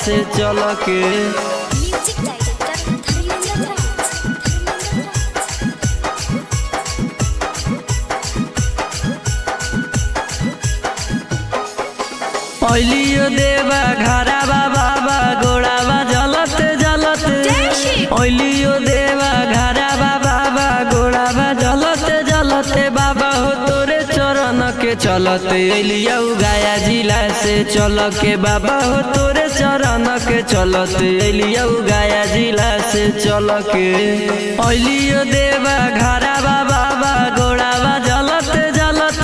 से चल के। अलियो देवा घरावा बाबा गोड़ावा जलत जलत, अलियो देवा घरावा बाबा गोड़ावा जलत जलत, बाबा हो तोरे चरण के चलते अलिया गाया जिला से चल के, बाबा हो तोरे चरण के चलते अलिया गाया जिला से चल के। अलियो देवा घरावा बाबा गोड़ावा जलत जलत,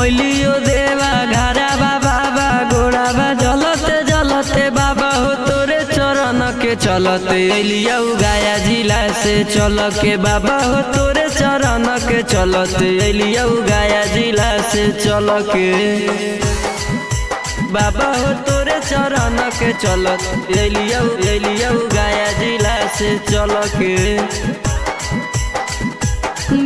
अलियो देवा घरावा बाबा गोड़ावा जलत जलत, बाबा हो तोरे चरण के चलते अलिया गाया जिला से चल के, बाबा हो तोरे चरण के चलते अलिया गाया जिला से चल के। बाबा हो तोरे चरण के चलते अलिया गाया जिला से चल के।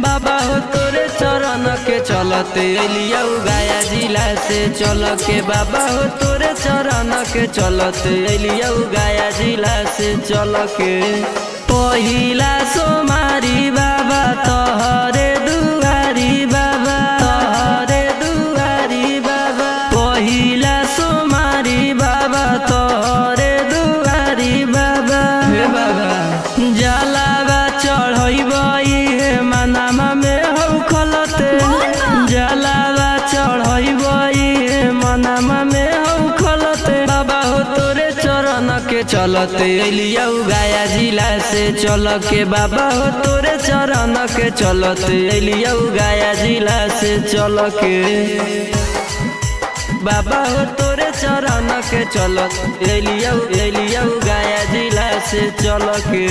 बाबा हो तोरे चरण के चलते अलिया गाया जिला से चल के, बाबा हो तोरे चरण के चलते अलिया गाया जिला से चल के। पहिला सोमारी बाबा तोहरे दुआरी बाबा, तोहरे दुआरी बाबा, पहिला सोमारी बाबा तोहरे दुआरी बाबा। हे बाबा जलावा चढ़ैबई हे मनामा में हौ खलते, जलावा चढ़ैबई हे मनामा में हौ खलते, बाबा हो तोरे चरण के चलते अलिया गाया जिला से चल के, बाबा हो तोरे चरण के चलते अलिया गाया जिला से चल के। बाबा हो तोरे चरण के चलते अलिया गाया जिला से चल के।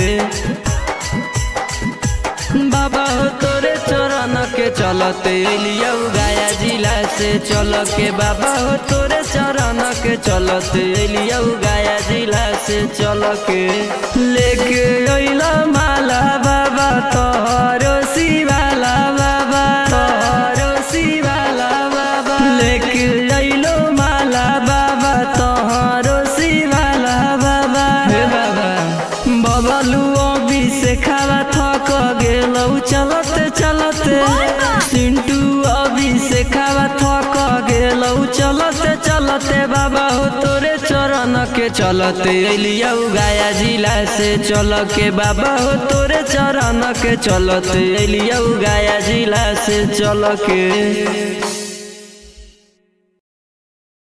बाबा हो तोरे चरण के चलते अलिया गाया जिला से चल के, बाबा हो तोरे चरण के चलते अलिया गाया जिला से चल के। लेके अइला माला बाबा तोहरो शिवाला बाबा, तोहरो शिवाला बाबा, लेके अइलो माला बाबा तोहरो शिवाला बाबा। हे बाबा बबलू अभिषेकवा थक गेलौ चलते चलते, सिंटू अभिषेकवा थक गेलौ चलते चलते, बाबा हो तोरे चरण के चलते अलिया गाया जिला से चल के, बाबा हो तोरे चरण के चलते अलिया गाया जिला से चल के।